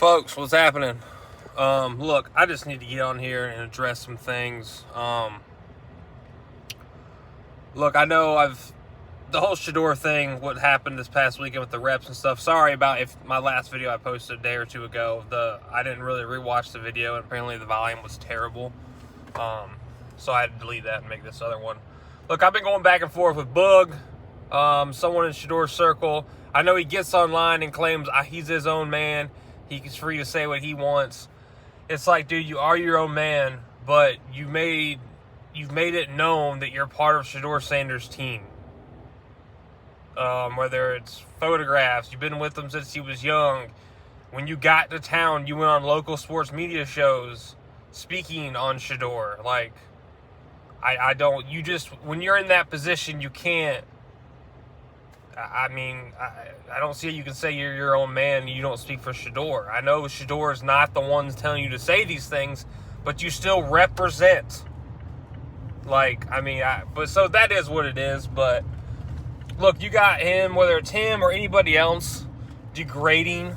Folks, what's happening? Look, I just need to get on here and address some things. Look, I know the whole Sheduer thing, what happened this past weekend with the reps and stuff. Sorry about if my last video I posted a day or two ago, I didn't really rewatch the video, and apparently the volume was terrible. So I had to delete that and make this other one. Look, I've been going back and forth with Boog, someone in Sheduer's circle. I know he gets online and claims he's his own man. He's free to say what he wants. It's like, dude, you are your own man, but you've made it known that you're part of Sheduer Sanders' team. Whether it's photographs, you've been with him since he was young. When you got to town, you went on local sports media shows speaking on Sheduer. Like, when you're in that position, you can't. I don't see how you can say you're your own man and you don't speak for Sheduer. I know Sheduer is not the ones telling you to say these things, but you still represent. But so that is what it is. But look, you got him, whether it's him or anybody else, degrading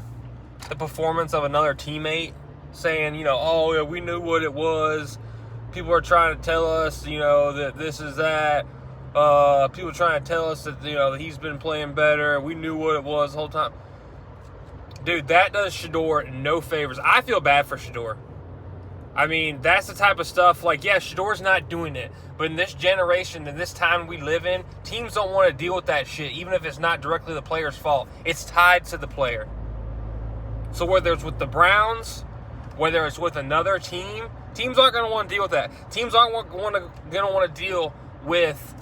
the performance of another teammate, saying, oh, yeah, we knew what it was. People are trying to tell us, that this is that. People trying to tell us that, that he's been playing better. We knew what it was the whole time. Dude, that does Sheduer no favors. I feel bad for Sheduer. That's the type of stuff, Sheduer's not doing it. But in this generation, in this time we live in, teams don't want to deal with that shit, even if it's not directly the player's fault. It's tied to the player. So whether it's with the Browns, whether it's with another team, teams aren't going to want to deal with that. Teams aren't going to want to deal with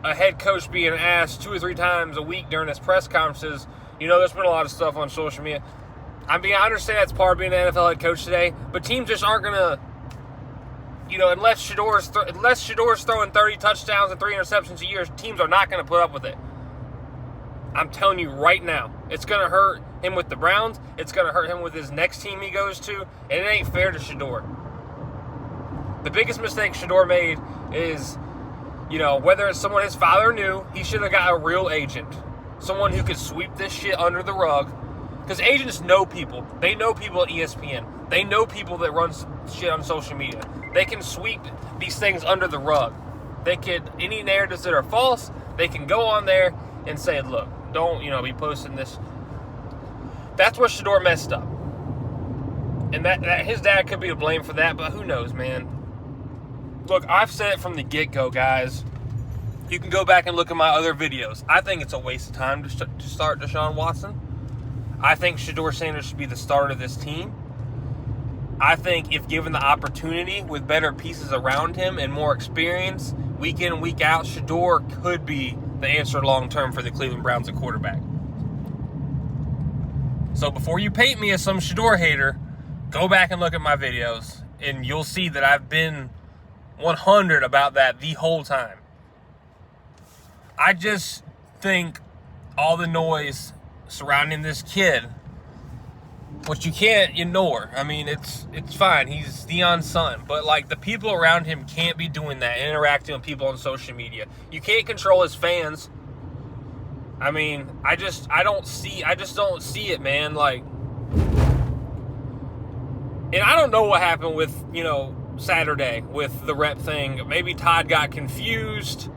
a head coach being asked 2 or 3 times a week during his press conferences. There's been a lot of stuff on social media. I understand that's part of being an NFL head coach today, but teams just aren't going to, unless Sheduer's throwing 30 touchdowns and 3 interceptions a year, teams are not going to put up with it. I'm telling you right now, it's going to hurt him with the Browns. It's going to hurt him with his next team he goes to, and it ain't fair to Sheduer. The biggest mistake Sheduer made is, whether it's someone his father knew, he should have got a real agent. Someone who could sweep this shit under the rug. Because agents know people. They know people at ESPN. They know people that run shit on social media. They can sweep these things under the rug. Any narratives that are false, they can go on there and say, look, don't, be posting this. That's where Sheduer messed up. And that his dad could be to blame for that, but who knows, man. Look, I've said it from the get-go, guys. You can go back and look at my other videos. I think it's a waste of time to start Deshaun Watson. I think Sheduer Sanders should be the starter of this team. I think if given the opportunity with better pieces around him and more experience, week in and week out, Sheduer could be the answer long-term for the Cleveland Browns at quarterback. So before you paint me as some Sheduer hater, go back and look at my videos, and you'll see that I've been 100 about that the whole time. I just think all the noise surrounding this kid, which you can't ignore. It's fine. He's Deion's son. But, the people around him can't be doing that, interacting with people on social media. You can't control his fans. I just don't see it, man. And I don't know what happened with, Saturday with the rep thing. Maybe Todd got confused.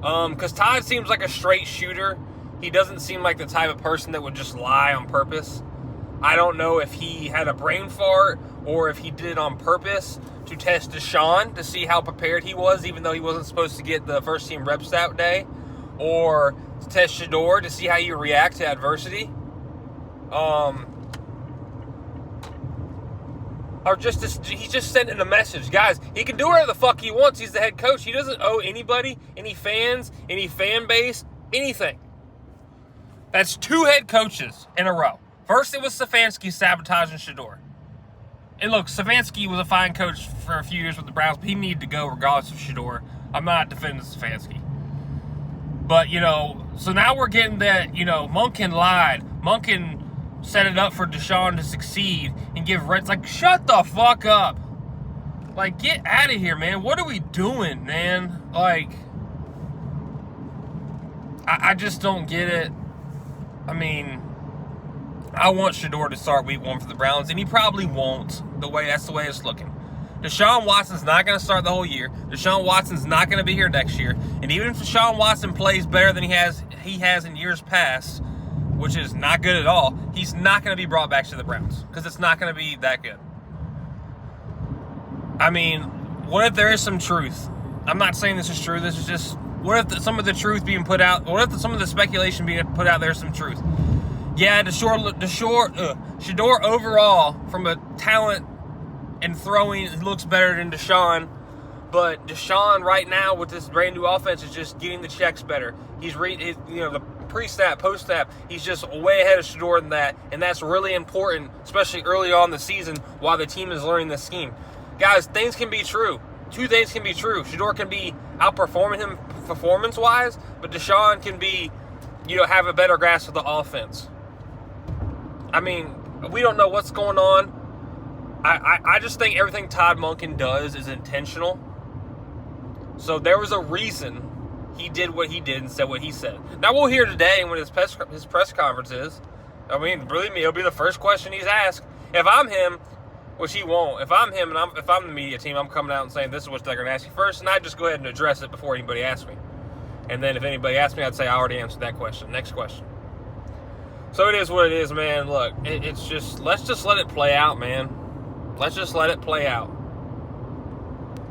Because Todd seems like a straight shooter. He doesn't seem like the type of person that would just lie on purpose. I don't know if he had a brain fart or if he did it on purpose to test Deshaun to see how prepared he was, even though he wasn't supposed to get the first team reps that day, or to test Sheduer to see how he would react to adversity. Or he's just sending a message. Guys, he can do whatever the fuck he wants. He's the head coach. He doesn't owe anybody, any fans, any fan base, anything. That's 2 head coaches in a row. First, it was Stefanski sabotaging Sheduer. And look, Stefanski was a fine coach for a few years with the Browns, but he needed to go regardless of Sheduer. I'm not defending Stefanski. But, so now we're getting that, Monken lied. Monken set it up for Deshaun to succeed and give Reds, shut the fuck up. Get out of here, man. What are we doing, man? I just don't get it. I want Sheduer to start week 1 for the Browns, and he probably won't. That's the way it's looking. Deshaun Watson's not going to start the whole year. Deshaun Watson's not going to be here next year. And even if Deshaun Watson plays better than he has in years past, which is not good at all, he's not going to be brought back to the Browns because it's not going to be that good. I mean, what if there is some truth? I'm not saying this is true. This is just, what if some of the truth being put out, what if some of the speculation being put out there is some truth? Yeah, Sheduer overall, from a talent and throwing, looks better than Deshaun. But Deshaun right now with this brand new offense is just getting the checks better. He's the pre-snap, post-snap, he's just way ahead of Sheduer than that. And that's really important, especially early on in the season while the team is learning this scheme. Guys, things can be true. 2 things can be true. Sheduer can be outperforming him performance-wise, but Deshaun can be, have a better grasp of the offense. I mean, we don't know what's going on. I just think everything Todd Monken does is intentional. So there was a reason he did what he did and said what he said. Now we'll hear today when his press conference is. I mean, believe me, it'll be the first question he's asked. If I'm him, which he won't. If I'm him and if I'm the media team, I'm coming out and saying this is what they're going to ask you first, and I just go ahead and address it before anybody asks me. And then if anybody asks me, I'd say I already answered that question. Next question. So it is what it is, man. Look, it's just, let's just let it play out, man. Let's just let it play out.